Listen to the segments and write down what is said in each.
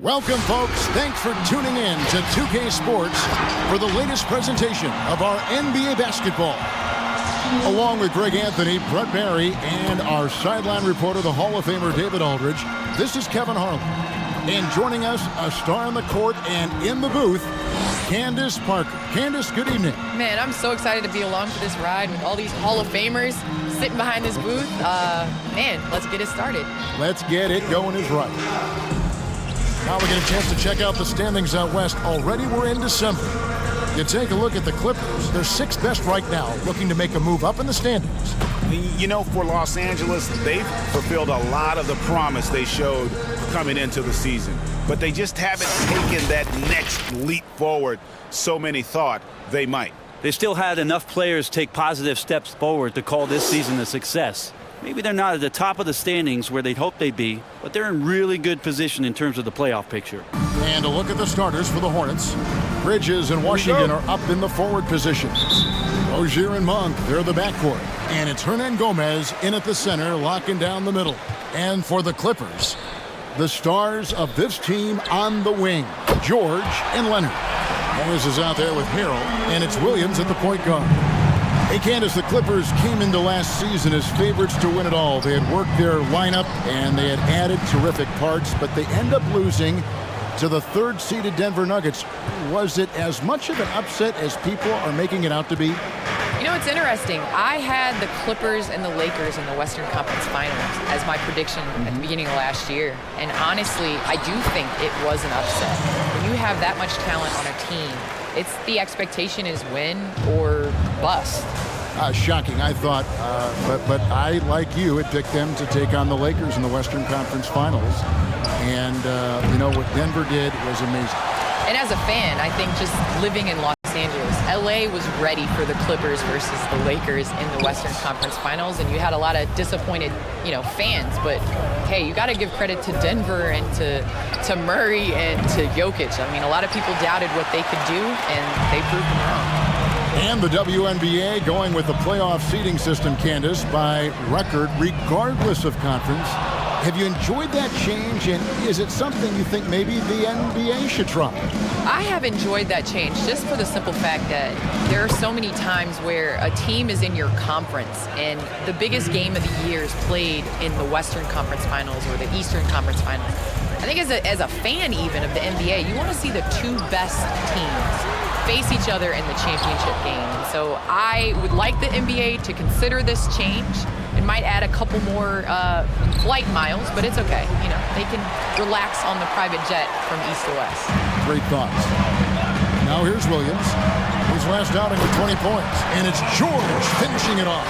Welcome, folks. Thanks for tuning in to 2K Sports for the latest presentation of our NBA basketball. Along with Greg Anthony, Brett Barry, and our sideline reporter, the Hall of Famer David Aldridge, this is Kevin Harlan. And joining us, a star on the court and in the booth, Candace Parker. Candace, good evening. Man, I'm so excited to be along for this ride with all these Hall of Famers sitting behind this booth. Man, let's get it started. Let's get it going is right. Now we get a chance to check out the standings out west. Already we're in December. You take a look at the Clippers. They're sixth best right now, looking to make a move up in the standings. You know, for Los Angeles, they've fulfilled a lot of the promise they showed coming into the season. But they just haven't taken that next leap forward so many thought they might. They still had enough players take positive steps forward to call this season a success. Maybe they're not at the top of the standings where they'd hoped they'd be, but they're in really good position in terms of the playoff picture. And a look at the starters for the Hornets. Bridges and Washington are up in the forward positions. Rozier and Monk, they're the backcourt. And it's Hernan Gomez in at the center, locking down the middle. And for the Clippers, the stars of this team on the wing, George and Leonard. Gomez is out there with Harrell, and it's Williams at the point guard. Hey, Candace, the Clippers came into last season as favorites to win it all. They had worked their lineup, and they had added terrific parts, but they end up losing to the third-seeded Denver Nuggets. Was it as much of an upset as people are making it out to be? You know, it's interesting. I had the Clippers and the Lakers in the Western Conference Finals as my prediction at the beginning of last year. And honestly, I do think it was an upset. When you have that much talent on a team, it's the expectation is win or bust. Shocking, I thought, but I, like you, had picked them to take on the Lakers in the Western Conference Finals. And, you know, what Denver did was amazing. And as a fan, I think just living in Los Angeles, LA was ready for the Clippers versus the Lakers in the Western Conference Finals, and you had a lot of disappointed, fans. But hey, you got to give credit to Denver and to Murray and to Jokic. I mean, a lot of people doubted what they could do, and they proved them wrong. And the WNBA going with the playoff seeding system, Candace, by record, regardless of conference. Have you enjoyed that change, and is it something you think maybe the NBA should try? I have enjoyed that change just for the simple fact that there are so many times where a team is in your conference and the biggest game of the year is played in the Western Conference Finals or the Eastern Conference Finals. I think as a fan even of the NBA, you want to see the two best teams face each other in the championship game. And so I would like the NBA to consider this change. It might add a couple more flight miles, but it's okay. They can relax on the private jet from east to west. Great thoughts. Now here's Williams. His last outing with 20 points. And it's George finishing it off.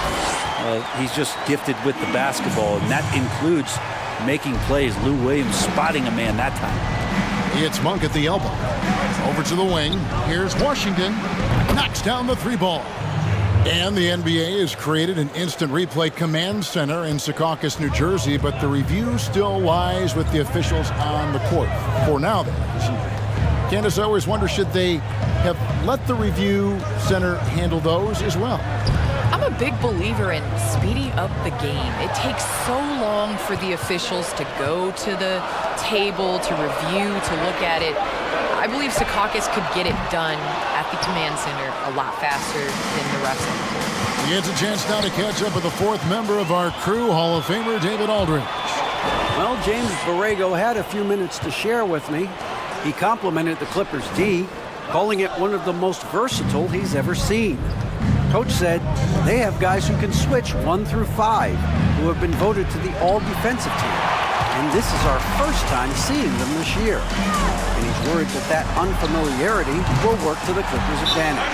He's just gifted with the basketball, and that includes making plays. Lou Williams spotting a man that time. It's Monk at the elbow. Over to the wing. Here's Washington. Knocks down the three ball. And the NBA has created an instant replay command center in Secaucus, New Jersey, but the review still lies with the officials on the court. For now, that is. Candace, I always wonder, should they have let the review center handle those as well? I'm a big believer in speeding up the game. It takes so long for the officials to go to the table, to review, to look at it. I believe Secaucus could get it done at the command center a lot faster than the refs on the court. He gets a chance now to catch up with the fourth member of our crew, Hall of Famer David Aldridge. Well, James Borrego had a few minutes to share with me. He complimented the Clippers D, calling it one of the most versatile he's ever seen. Coach said they have guys who can switch 1 through 5, who have been voted to the all-defensive team. And this is our first time seeing them this year. And he's worried that unfamiliarity will work to the Clippers' advantage.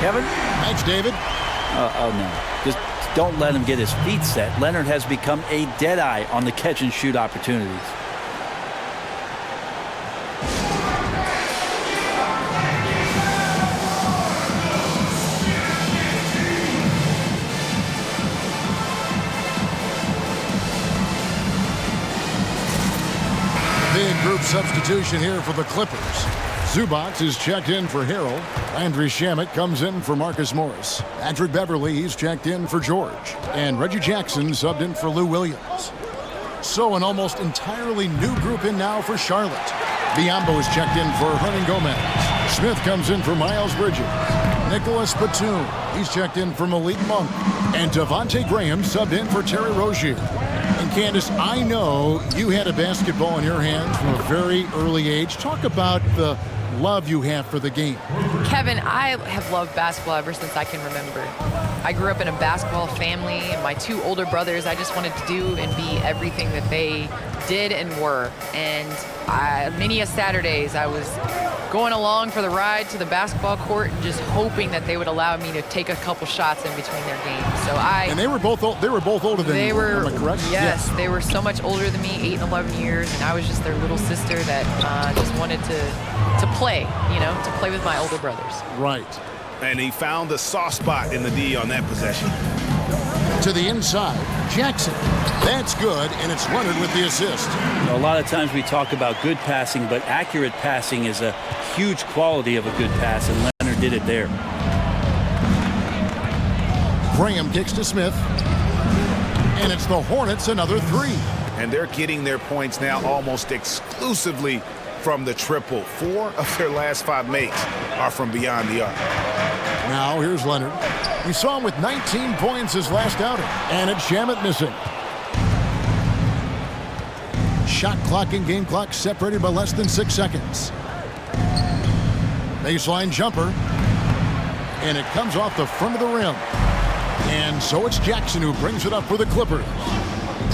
Kevin? Thanks, David. Oh, no. Just don't let him get his feet set. Leonard has become a deadeye on the catch-and-shoot opportunities. Big group substitution here for the Clippers. Zubac is checked in for Harrell. Landry Shamet comes in for Marcus Morris. Patrick Beverly, he's checked in for George. And Reggie Jackson subbed in for Lou Williams. So an almost entirely new group in now for Charlotte. Biombo is checked in for Hernan Gomez. Smith comes in for Miles Bridges. Nicholas Batum, he's checked in for Malik Monk. And Devontae Graham subbed in for Terry Rozier. And Candace, I know you had a basketball in your hands from a very early age. Talk about the love you have for the game. Kevin, I have loved basketball ever since I can remember. I grew up in a basketball family, and my two older brothers, I just wanted to do and be everything that they did and were. And many a Saturdays, I was going along for the ride to the basketball court and just hoping that they would allow me to take a couple shots in between their games. And they were both older than you. Am I correct? Yes, they were so much older than me, 8 and 11 years, and I was just their little sister that just wanted to play, to play with my older brothers. Right. And he found the soft spot in the D on that possession. To the inside, Jackson. That's good, and it's Leonard with the assist. A lot of times we talk about good passing, but accurate passing is a huge quality of a good pass, and Leonard did it there. Graham kicks to Smith, and it's the Hornets another three. And they're getting their points now almost exclusively from the triple. 4 of their last 5 makes are from beyond the arc. Now here's Leonard. We saw him with 19 points his last outing, and it's Shamet missing. Shot clock and game clock separated by less than 6 seconds. Baseline jumper, and it comes off the front of the rim. And so it's Jackson who brings it up for the Clippers,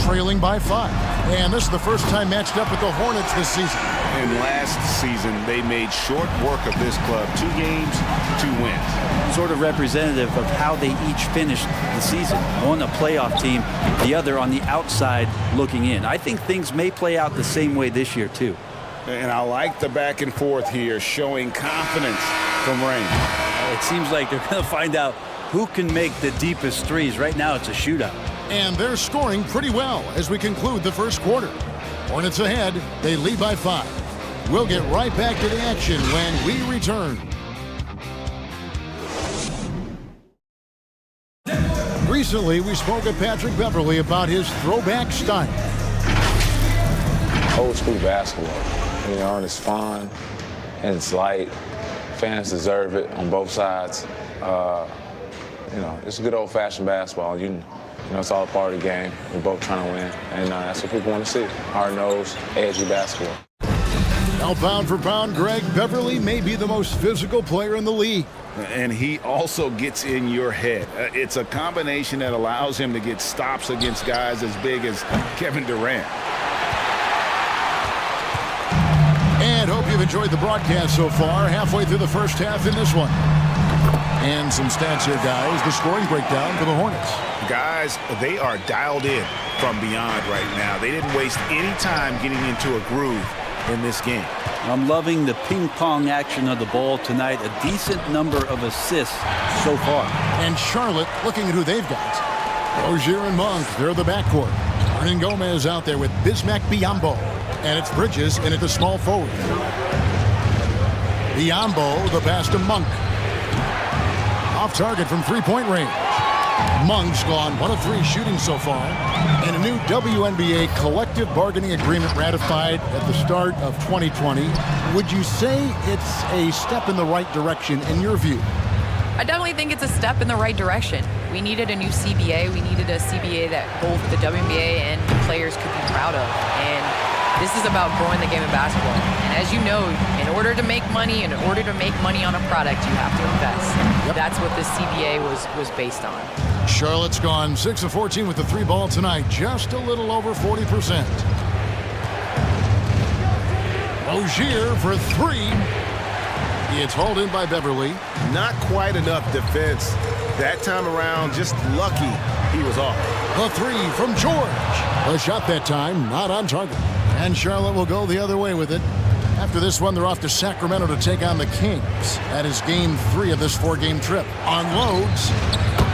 trailing by 5. And this is the first time matched up with the Hornets this season. And last season, they made short work of this club. 2 games, 2 wins. Sort of representative of how they each finished the season. One a playoff team, the other on the outside looking in. I think things may play out the same way this year, too. And I like the back and forth here, showing confidence from Rain. It seems like they're going to find out who can make the deepest threes. Right now, it's a shootout. And they're scoring pretty well as we conclude the first quarter. Hornets ahead. They lead by 5. We'll get right back to the action when we return. Recently, we spoke with Patrick Beverley about his throwback style. Old school basketball. And it's fun and it's light. Fans deserve it on both sides. It's good old-fashioned basketball. It's all a part of the game. We're both trying to win, and that's what people want to see. Hard-nosed, edgy basketball. Now, pound for pound, Greg, Beverley may be the most physical player in the league. And he also gets in your head. It's a combination that allows him to get stops against guys as big as Kevin Durant. And hope you've enjoyed the broadcast so far. Halfway through the first half in this one. And some stats here, guys. The scoring breakdown for the Hornets. Guys, they are dialed in from beyond right now. They didn't waste any time getting into a groove in this game. I'm loving the ping-pong action of the ball tonight. A decent number of assists so far. And Charlotte looking at who they've got. Rozier and Monk, they're the backcourt. Hernan Gomez out there with Bismack Biyombo. And it's Bridges in at the small forward. Biyombo, the pass to Monk. Off target from three-point range. Monk's gone 1 of 3 shooting so far. And a new WNBA collective bargaining agreement ratified at the start of 2020. Would you say it's a step in the right direction in your view? I definitely think it's a step in the right direction. We needed a new CBA. We needed a CBA that both the WNBA and the players could be proud of. And this is about growing the game of basketball. And as you know, in order to make money, in order to make money on a product, you have to invest. Yep. That's what this CBA was based on. Charlotte's gone 6 of 14 with the 3 ball tonight, just a little over 40%. Rozier for 3. It's hauled in by Beverley. Not quite enough defense. That time around, just lucky he was off. The 3 from George. A shot that time, not on target. And Charlotte will go the other way with it. After this one, they're off to Sacramento to take on the Kings. That is game 3 of this 4-game trip. Unloads.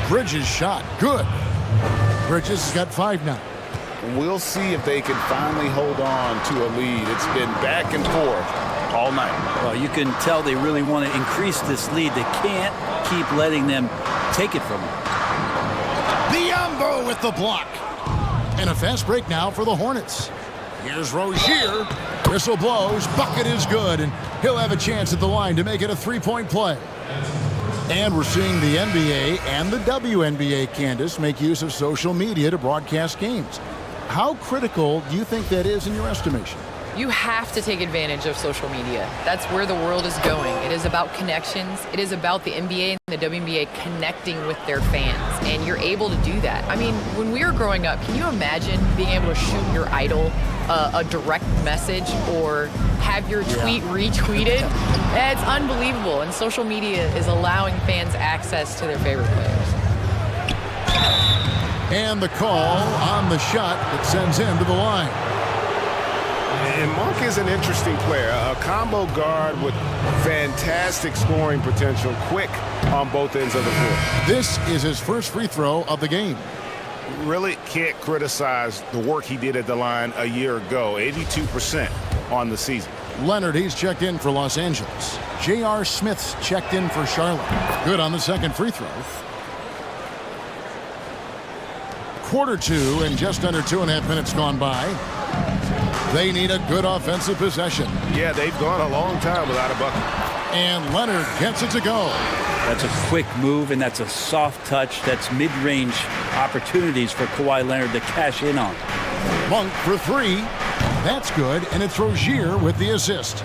Bridges shot. Good. Bridges has got 5 now. We'll see if they can finally hold on to a lead. It's been back and forth all night. Well, you can tell they really want to increase this lead. They can't keep letting them take it from them. Biyombo with the block. And a fast break now for the Hornets. Here's Rozier. Whistle blows, bucket is good, and he'll have a chance at the line to make it a three-point play. And we're seeing the NBA and the WNBA, Candace, make use of social media to broadcast games. How critical do you think that is in your estimation? You have to take advantage of social media. That's where the world is going. It is about connections. It is about the NBA and the WNBA connecting with their fans, and you're able to do that. I mean, when we were growing up, can you imagine being able to shoot your idol a direct message or have your tweet retweeted? It's unbelievable, and social media is allowing fans access to their favorite players. And the call on the shot that sends him to the line. And Monk is an interesting player, a combo guard with fantastic scoring potential, quick on both ends of the floor. This is his first free throw of the game. Really can't criticize the work he did at the line a year ago. 82% on the season. Leonard, he's checked in for Los Angeles. J.R. Smith's checked in for Charlotte. Good on the second free throw. Quarter two and just under 2.5 minutes gone by. They need a good offensive possession. Yeah, they've gone a long time without a bucket. And Leonard gets it to go. That's a quick move, and that's a soft touch. That's mid-range opportunities for Kawhi Leonard to cash in on. Monk for three. That's good, and it's Rozier with the assist.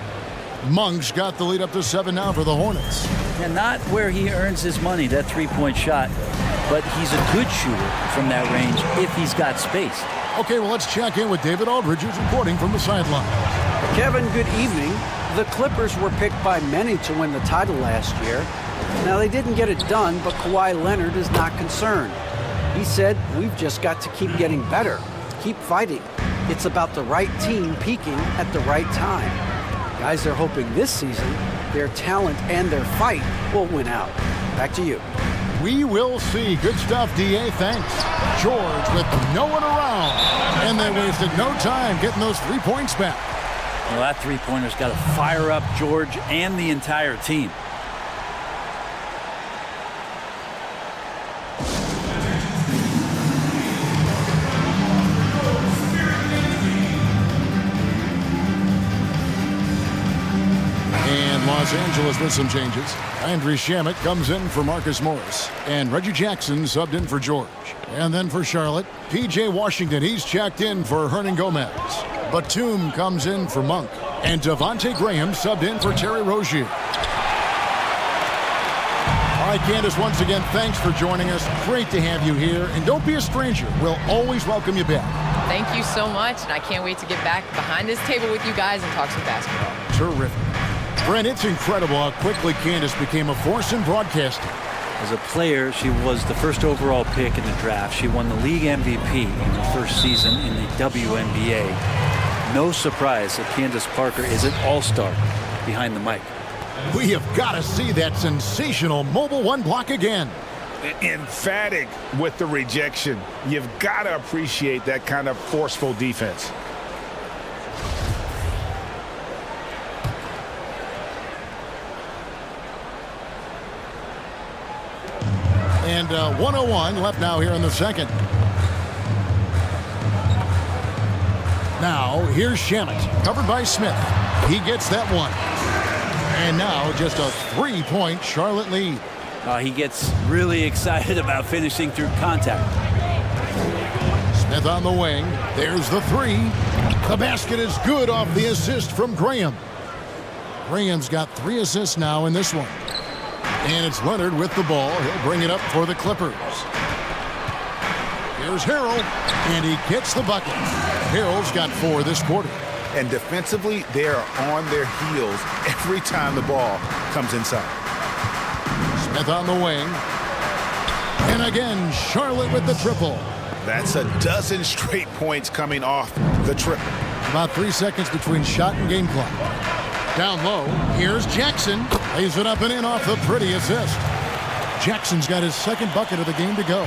Monk's got the lead up to 7 now for the Hornets. And not where he earns his money, that three-point shot, but he's a good shooter from that range if he's got space. Okay, well, let's check in with David Aldridge, who's reporting from the sideline. Kevin, good evening. The Clippers were picked by many to win the title last year. Now, they didn't get it done, but Kawhi Leonard is not concerned. He said, "We've just got to keep getting better, keep fighting. It's about the right team peaking at the right time." Guys are hoping this season their talent and their fight will win out. Back to you. We will see. Good stuff, D.A. Thanks. George with no one around. And they wasted no time getting those 3 points back. Well, that three-pointer's got to fire up George and the entire team. And Los Angeles with some changes. Andrew Shamet comes in for Marcus Morris. And Reggie Jackson subbed in for George. And then for Charlotte, P.J. Washington, he's checked in for Hernan Gomez. Batum comes in for Monk. And Devontae Graham subbed in for Terry Rozier. All right, Candace, once again, thanks for joining us. Great to have you here. And don't be a stranger. We'll always welcome you back. Thank you so much, and I can't wait to get back behind this table with you guys and talk some basketball. Terrific. Brent, it's incredible how quickly Candace became a force in broadcasting. As a player, she was the first overall pick in the draft. She won the league MVP in her first season in the WNBA. No surprise that Candace Parker is an all-star behind the mic. We have got to see that sensational mobile one block again. Emphatic with the rejection. You've got to appreciate that kind of forceful defense. And 1:01 left now here in the second. Now, here's Shamet, covered by Smith. He gets that one. And now just a 3-point Charlotte lead. He gets really excited about finishing through contact. Smith on the wing. There's the three. The basket is good off the assist from Graham. Graham's got 3 assists now in this one. And it's Leonard with the ball. He'll bring it up for the Clippers. Here's Harrell, and he gets the bucket. Harrell's got 4 this quarter. And defensively, they are on their heels every time the ball comes inside. Smith on the wing. And again, Charlotte with the triple. That's a dozen straight points coming off the triple. About 3 seconds between shot and game clock. Down low, here's Jackson. Lays it up and in off the pretty assist. Jackson's got his second bucket of the game to go.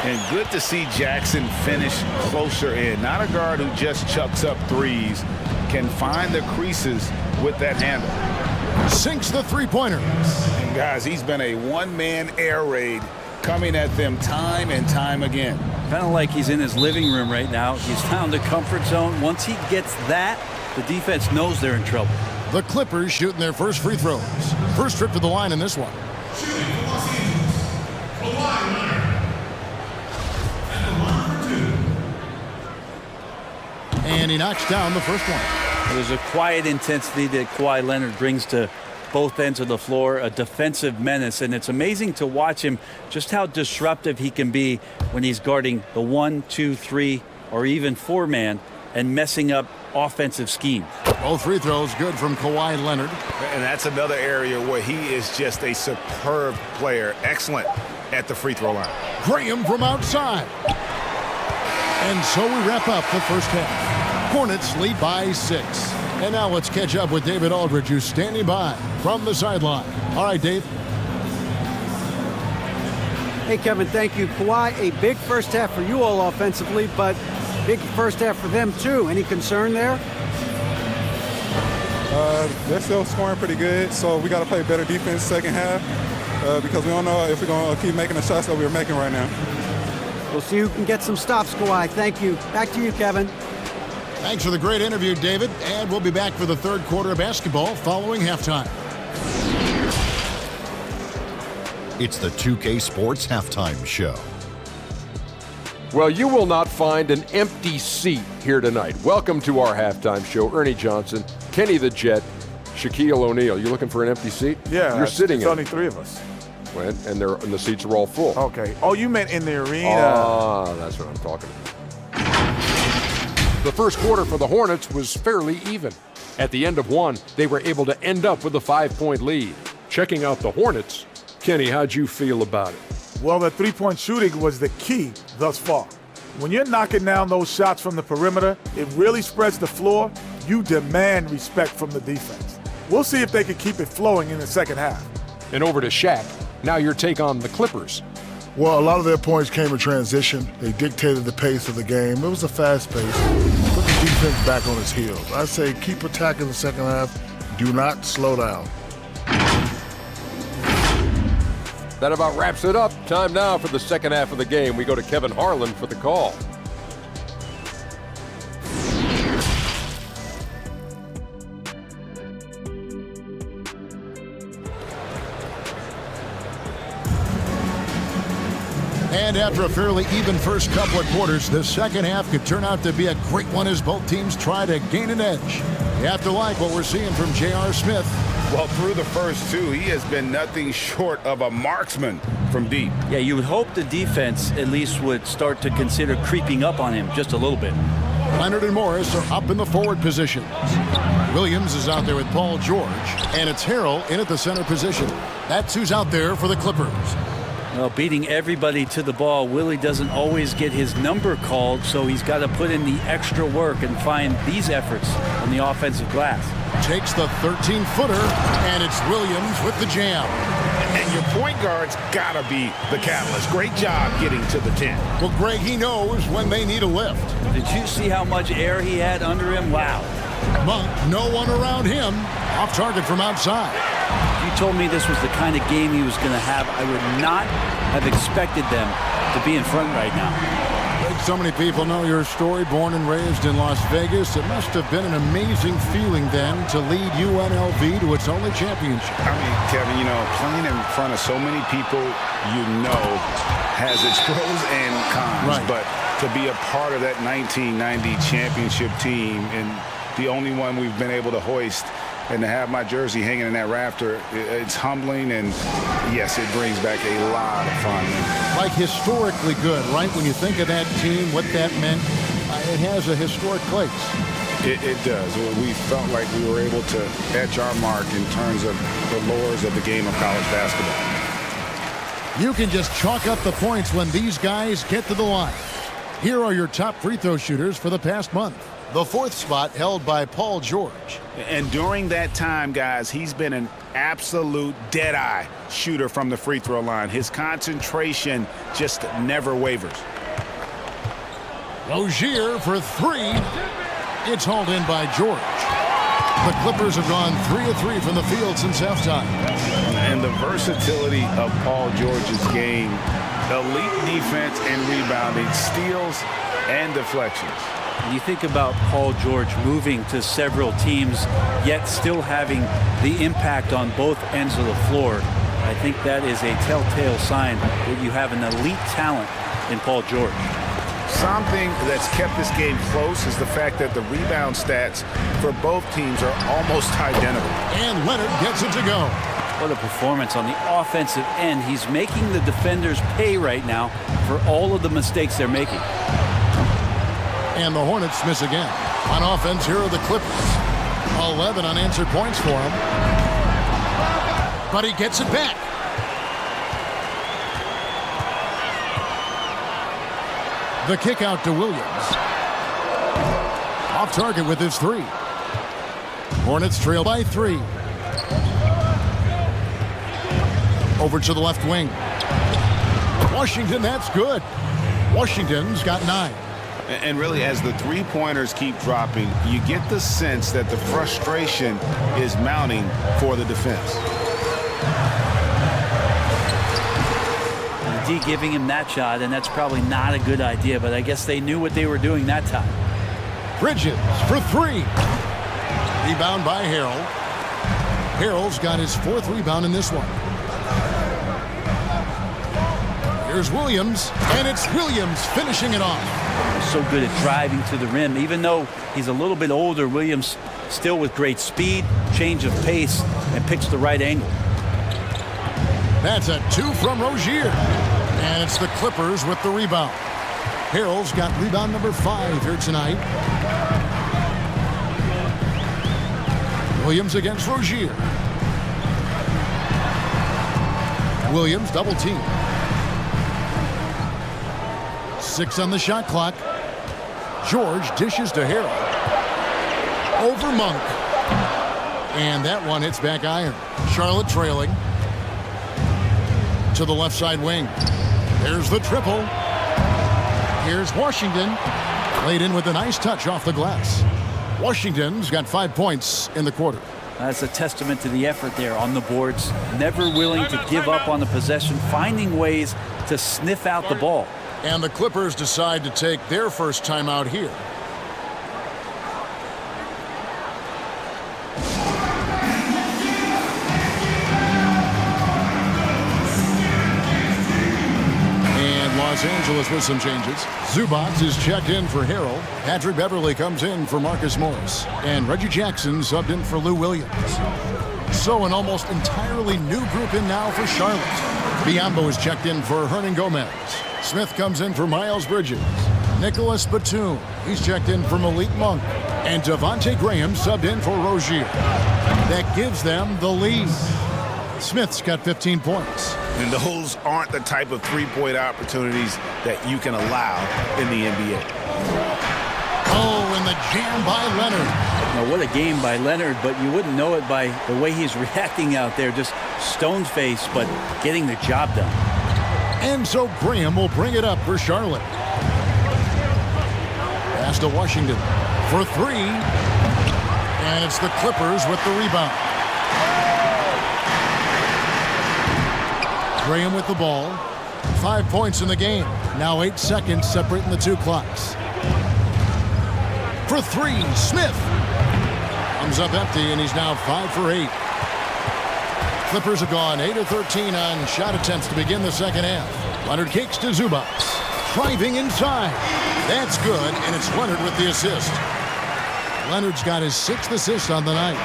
And good to see Jackson finish closer in. Not a guard who just chucks up threes. Can find the creases with that handle. Sinks the three-pointer. And guys, he's been a one-man air raid coming at them time and time again. Kind of like he's in his living room right now. He's found a comfort zone. Once he gets that, the defense knows they're in trouble. The Clippers shooting their first free throws. First trip to the line in this one. And he knocks down the first one. There's a quiet intensity that Kawhi Leonard brings to both ends of the floor, a defensive menace, and it's amazing to watch him just how disruptive he can be when he's guarding the 1, 2, 3, or even 4-man and messing up offensive scheme. Both free throws good from Kawhi Leonard. And that's another area where he is just a superb player. Excellent at the free throw line. Graham from outside. And so we wrap up the first half. Hornets lead by 6. And now let's catch up with David Aldridge, who's standing by from the sideline. All right, Dave. Hey, Kevin, thank you. Kawhi, a big first half for you all offensively, but big first half for them, too. Any concern there? They're still scoring pretty good, so we got to play better defense second half because we don't know if we're going to keep making the shots that we're making right now. We'll see who can get some stops, Kawhi. Thank you. Back to you, Kevin. Thanks for the great interview, David. And we'll be back for the third quarter of basketball following halftime. It's the 2K Sports Halftime Show. Well, you will not find an empty seat here tonight. Welcome to our halftime show. Ernie Johnson, Kenny the Jet, Shaquille O'Neal. You looking for an empty seat? Yeah, you're sitting in. There's only 3 of us. And the seats are all full. Okay. Oh, you meant in the arena. Ah, that's what I'm talking about. The first quarter for the Hornets was fairly even. At the end of one, they were able to end up with a 5-point lead. Checking out the Hornets, Kenny, how'd you feel about it? Well, the three-point shooting was the key thus far. When you're knocking down those shots from the perimeter, it really spreads the floor. You demand respect from the defense. We'll see if they can keep it flowing in the second half. And over to Shaq. Now your take on the Clippers. Well, a lot of their points came in transition. They dictated the pace of the game. It was a fast pace. Put the defense back on its heels. I say keep attacking the second half. Do not slow down. That about wraps it up. Time now for the second half of the game. We go to Kevin Harlan for the call. And after a fairly even first couple of quarters, the second half could turn out to be a great one as both teams try to gain an edge. You have to like what we're seeing from J.R. Smith. Well, through the first 2, he has been nothing short of a marksman from deep. Yeah, you would hope the defense at least would start to consider creeping up on him just a little bit. Leonard and Morris are up in the forward positions. Williams is out there with Paul George, and it's Harrell in at the center position. That's who's out there for the Clippers. Well, beating everybody to the ball, Willie doesn't always get his number called, so he's got to put in the extra work and find these efforts on the offensive glass. Takes the 13-footer, and it's Williams with the jam. And your point guard's got to be the catalyst. Great job getting to the 10. Well, Greg, he knows when they need a lift. Did you see how much air he had under him? Wow. Monk, no one around him. Off target from outside. If you told me this was the kind of game he was going to have, I would not have expected them to be in front right now. So many people know your story, born and raised in Las Vegas. It must have been an amazing feeling then to lead UNLV to its only championship. I mean, Kevin, you know, playing in front of so many people you know has its pros and cons. Right. But to be a part of that 1990 championship team and the only one we've been able to hoist and to have my jersey hanging in that rafter, it's humbling, and yes, it brings back a lot of fun. Like historically good, right? When you think of that team, what that meant, it has a historic place. It does. We felt like we were able to etch our mark in terms of the lures of the game of college basketball. You can just chalk up the points when these guys get to the line. Here are your top free throw shooters for the past month. The 4th spot held by Paul George. And during that time, guys, he's been an absolute dead-eye shooter from the free throw line. His concentration just never wavers. Rozier for 3. It's hauled in by George. The Clippers have gone 3 of 3 from the field since halftime. And the versatility of Paul George's game, elite defense and rebounding, steals and deflections. And you think about Paul George moving to several teams, yet still having the impact on both ends of the floor. I think that is a telltale sign that you have an elite talent in Paul George. Something that's kept this game close is the fact that the rebound stats for both teams are almost identical. And Leonard gets it to go. What a performance on the offensive end. He's making the defenders pay right now for all of the mistakes they're making. And the Hornets miss again. On offense, here are the Clippers. 11 unanswered points for him. But he gets it back. The kick out to Williams. Off target with his three. Hornets trail by 3. Over to the left wing. Washington, that's good. Washington's got 9. And really, as the three-pointers keep dropping, you get the sense that the frustration is mounting for the defense. The D giving him that shot, and that's probably not a good idea, but I guess they knew what they were doing that time. Bridges for 3. Rebound by Harrell. Harrell's got his 4th rebound in this one. Here's Williams, and it's Williams finishing it off. So good at driving to the rim. Even though he's a little bit older, Williams still with great speed, change of pace, and picks the right angle. That's a 2 from Rozier. And it's the Clippers with the rebound. Harrell's got rebound number 5 here tonight. Williams against Rozier. Williams double team. 6 on the shot clock. George dishes to Harrell. Over Monk. And that one hits back iron. Charlotte trailing. To the left side wing. There's the triple. Here's Washington. Laid in with a nice touch off the glass. Washington's got 5 points in the quarter. That's a testament to the effort there on the boards. Never willing to give up on the possession. Finding ways to sniff out the ball. And the Clippers decide to take their first timeout here. And Los Angeles with some changes. Zubac is checked in for Harrell. Patrick Beverly comes in for Marcus Morris. And Reggie Jackson subbed in for Lou Williams. So an almost entirely new group in now for Charlotte. Biyombo is checked in for Hernan Gomez. Smith comes in for Miles Bridges. Nicholas Batum, he's checked in for Malik Monk. And Devontae Graham subbed in for Rozier. That gives them the lead. Smith's got 15 points. And those aren't the type of three-point opportunities that you can allow in the NBA. Oh, and the jam by Leonard. Now, what a game by Leonard, but you wouldn't know it by the way he's reacting out there. Just stone-faced, but getting the job done. And so Graham will bring it up for Charlotte. Pass to Washington for 3. And it's the Clippers with the rebound. Graham with the ball. 5 points in the game. Now 8 seconds separating the 2 clocks. For 3, Smith. Comes up empty, and he's now 5 for 8. Clippers have gone 8 of 13 on shot attempts to begin the second half. Leonard kicks to Zubac. Driving inside. That's good, and it's Leonard with the assist. Leonard's got his 6th assist on the night.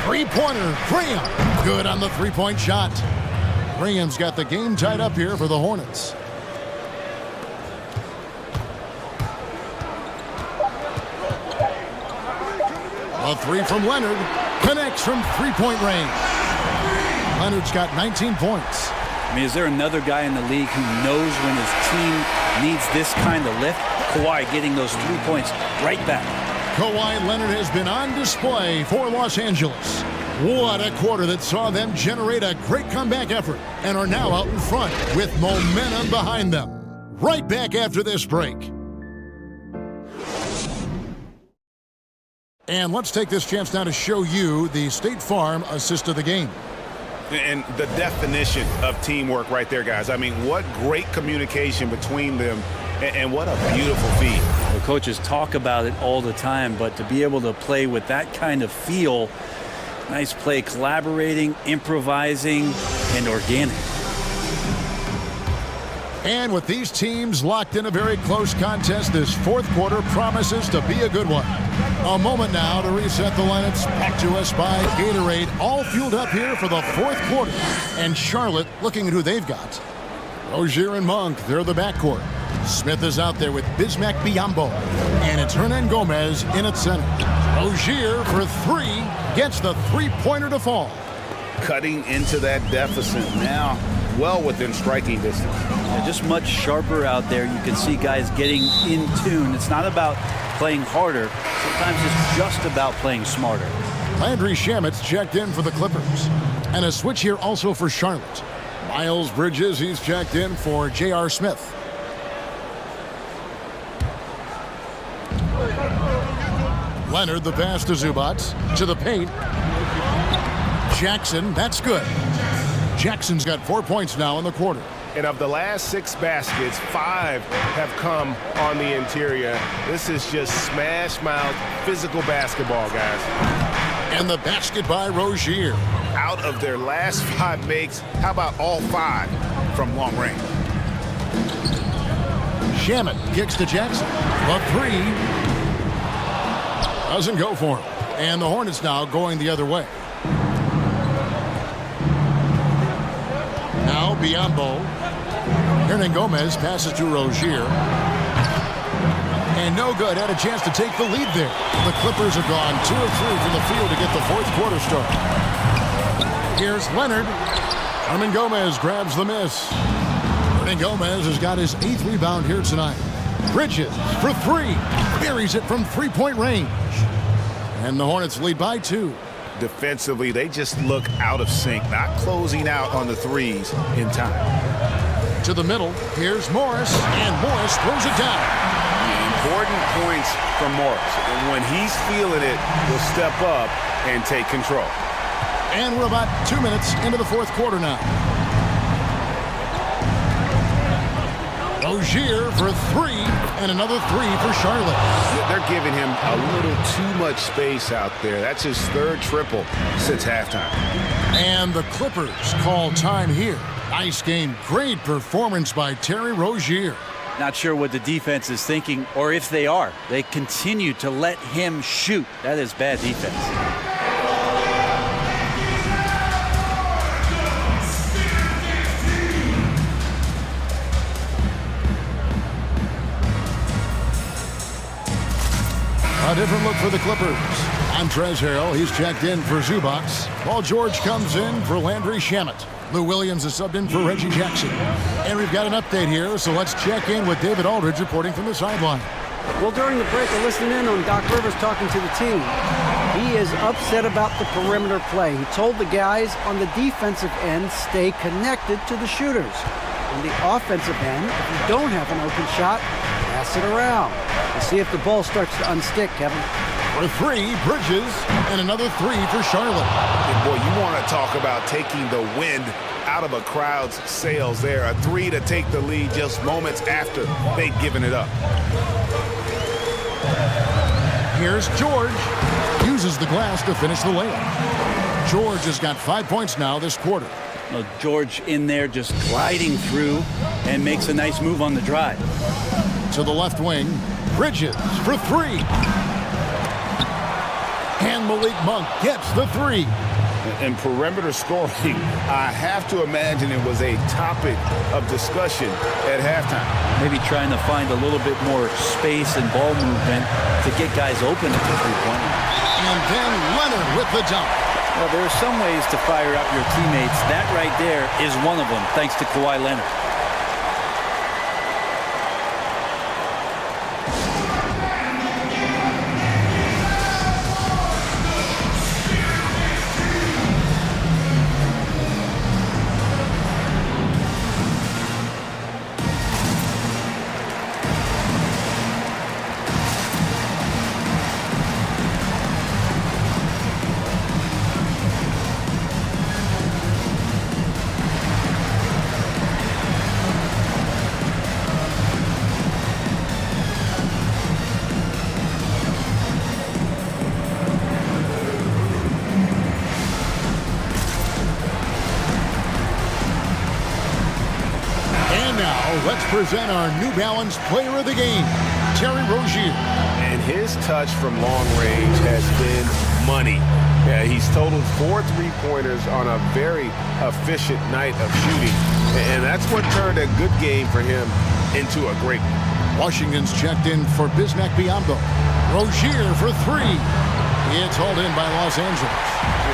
Three-pointer, Graham. Good on the three-point shot. Graham's got the game tied up here for the Hornets. A 3 from Leonard. Connects from three-point range. Leonard's got 19 points. I mean, is there another guy in the league who knows when his team needs this kind of lift? Kawhi getting those 3 points right back. Kawhi Leonard has been on display for Los Angeles. What a quarter that saw them generate a great comeback effort and are now out in front with momentum behind them. Right back after this break. And let's take this chance now to show you the State Farm assist of the game. And the definition of teamwork right there, guys. I mean, what great communication between them And what a beautiful feed. The coaches talk about it all the time, but to be able to play with that kind of feel, nice play, collaborating, improvising, and organic. And with these teams locked in a very close contest, this fourth quarter promises to be a good one. A moment now to reset the lineups, brought to us by Gatorade, all fueled up here for the fourth quarter. And Charlotte looking at who they've got. Rozier and Monk, they're the backcourt. Smith is out there with Bismack Biyombo. And it's Hernan Gomez in at center. Rozier for three, gets the three-pointer to fall. Cutting into that deficit now, well within striking distance. Yeah, just much sharper out there. You can see guys getting in tune. It's not about playing harder. Sometimes it's just about playing smarter. Landry Shamet's checked in for the Clippers. And a switch here also for Charlotte. Miles Bridges, he's checked in for J.R. Smith. Leonard, the pass to Zubac. To the paint. Jackson, that's good. Jackson's got 4 points now in the quarter. And of the last 6 baskets, 5 have come on the interior. This is just smash-mouth physical basketball, guys. And the basket by Rozier. Out of their last 5 makes, how about all 5 from long range? Shamet kicks to Jackson. The three doesn't go for him. And the Hornets now going the other way. Now Biyombo. Hernan Gomez passes to Rozier. And no good. Had a chance to take the lead there. The Clippers have gone 2 of 3 from the field to get the fourth quarter started. Here's Leonard. Hernan Gomez grabs the miss. Hernan Gomez has got his 8th rebound here tonight. Bridges for 3. Buries it from three-point range. And the Hornets lead by 2. Defensively, they just look out of sync, not closing out on the threes in time. To the middle, here's Morris, and Morris throws it down. Important points from Morris. And when he's feeling it, he'll step up and take control. And we're about 2 minutes into the fourth quarter now. Rozier for 3, and another 3 for Charlotte. They're giving him a little too much space out there. That's his 3rd triple since halftime. And the Clippers call time here. Nice game. Great performance by Terry Rozier. Not sure what the defense is thinking, or if they are. They continue to let him shoot. That is bad defense. A different look for the Clippers. Montrezl Harrell, he's checked in for Zubac. Paul George comes in for Landry Shamet. Lou Williams is subbed in for Reggie Jackson. And we've got an update here, so let's check in with David Aldridge reporting from the sideline. Well, during the break, I listened in on Doc Rivers talking to the team. He is upset about the perimeter play. He told the guys on the defensive end, stay connected to the shooters. On the offensive end, if you don't have an open shot, pass it around. We'll see if the ball starts to unstick, Kevin. For 3, Bridges, and another 3 for Charlotte. And boy, you want to talk about taking the wind out of a crowd's sails there. A 3 to take the lead just moments after they'd given it up. Here's George. Uses the glass to finish the layup. George has got 5 points now this quarter. Well, George in there just gliding through and makes a nice move on the drive. To the left wing, Bridges for 3. And Malik Monk gets the 3. And perimeter scoring, I have to imagine it was a topic of discussion at halftime. Maybe trying to find a little bit more space and ball movement to get guys open at the three-point line. And then Leonard with the dunk. Well, there are some ways to fire up your teammates. That right there is one of them, thanks to Kawhi Leonard. let's present our New Balance Player of the Game, Terry Rozier. And his touch from long range has been money. Yeah, he's totaled 4 3-pointers on a very efficient night of shooting. And that's what turned a good game for him into a great one. Washington's checked in for Bismack Biyombo. Rozier for 3. It's hauled in by Los Angeles.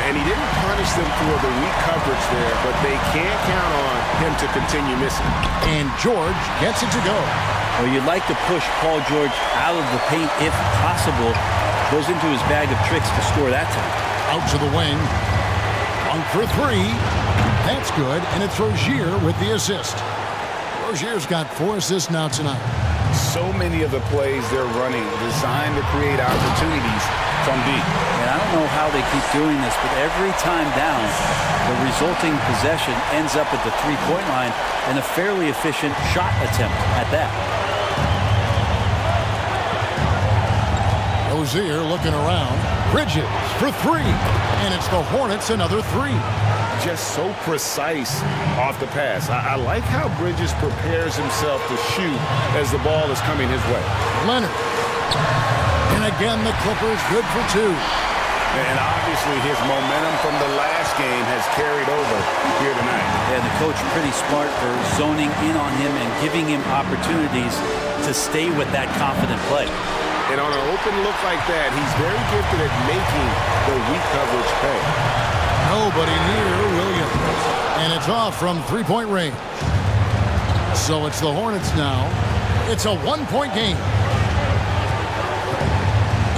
And he didn't punish them for the weak coverage there, but they can't count on him to continue missing. And George gets it to go. Well, you'd like to push Paul George out of the paint if possible. Goes into his bag of tricks to score that time. Out to the wing. On for 3. That's good, and it's Rozier with the assist. Rozier's got 4 assists now tonight. So many of the plays they're running designed to create opportunities from deep. And I don't know how they keep doing this, but every time down, the resulting possession ends up at the three-point line and a fairly efficient shot attempt at that. Rozier looking around. Bridges for 3. And it's the Hornets another 3. Just so precise off the pass. I like how Bridges prepares himself to shoot as the ball is coming his way. Leonard. And again, the Clippers good for 2. And obviously his momentum from the last game has carried over here tonight. Yeah, the coach pretty smart for zoning in on him and giving him opportunities to stay with that confident play. And on an open look like that, he's very gifted at making the weak coverage pay. Nobody near Williams. And it's off from three-point range. So it's the Hornets now. It's a one-point game.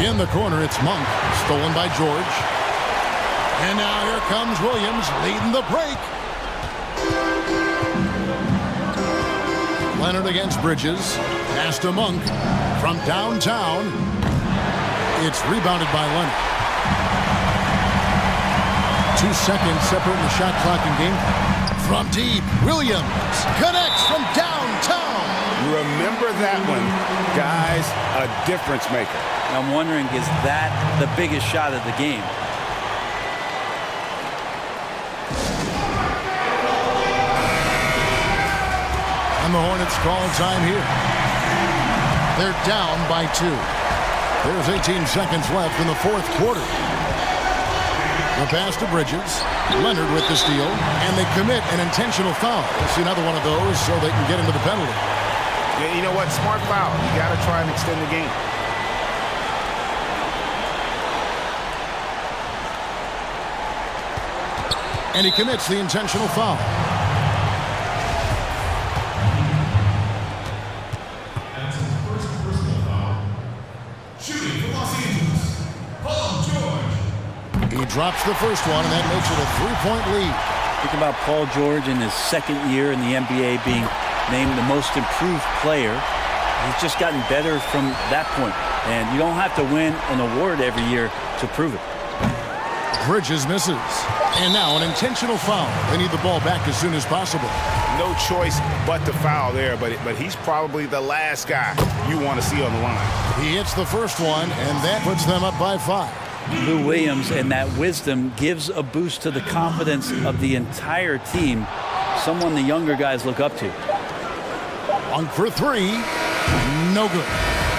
In the corner, it's Monk. Stolen by George. And now here comes Williams leading the break. Leonard against Bridges. Pass to Monk. From downtown. It's rebounded by Leonard. 2 seconds separating the shot clock and game. From deep, Williams connects from downtown. Remember that one, guys, a difference maker. I'm wondering, is that the biggest shot of the game? And the Hornets call time here. They're down by 2. There's 18 seconds left in the fourth quarter. The pass to Bridges. Leonard with the steal. And they commit an intentional foul. We'll see another one of those so they can get into the penalty. Yeah, you know what? Smart foul. You got to try and extend the game. And he commits the intentional foul. That's his first personal foul. Shooting for Los Angeles, Paul George. He drops the first one, and that makes it a 3-point lead. Think about Paul George in his second year in the NBA being named the most improved player. He's just gotten better from that point. And you don't have to win an award every year to prove it. Bridges misses. And now an intentional foul. They need the ball back as soon as possible. No choice but to foul there, but he's probably the last guy you want to see on the line. He hits the first one, and that puts them up by 5. Lou Williams and that wisdom gives a boost to the confidence of the entire team, someone the younger guys look up to. On for 3. No good.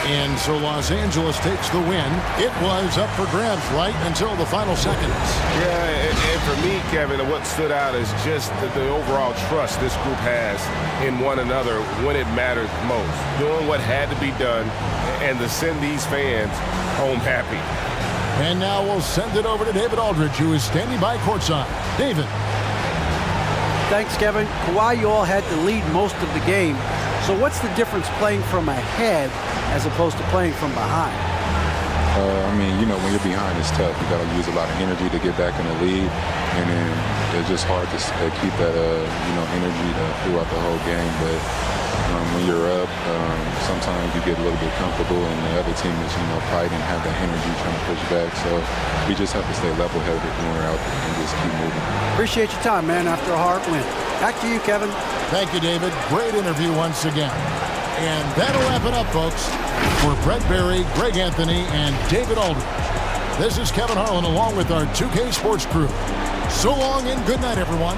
And so Los Angeles takes the win. It was up for grabs right until the final seconds. Yeah, and for me, Kevin, what stood out is just the overall trust this group has in one another when it mattered most. Doing what had to be done and to send these fans home happy. And now we'll send it over to David Aldridge, who is standing by courtside. David. Thanks, Kevin. Kawhi, you all had to lead most of the game. So what's the difference playing from ahead as opposed to playing from behind? I mean, you know, when you're behind, it's tough. You got to use a lot of energy to get back in the lead, and then it's just hard to keep that, energy throughout the whole game. But when you're up, sometimes you get a little bit comfortable, and the other team is, fighting, have that energy trying to push back. So we just have to stay level-headed when we're out there and just keep moving. Appreciate your time, man, after a hard win. Back to you, Kevin. Thank you, David. Great interview once again. And that'll wrap it up, folks. For Brett Berry, Greg Anthony, and David Aldridge, this is Kevin Harlan along with our 2K Sports crew. So long and good night, everyone.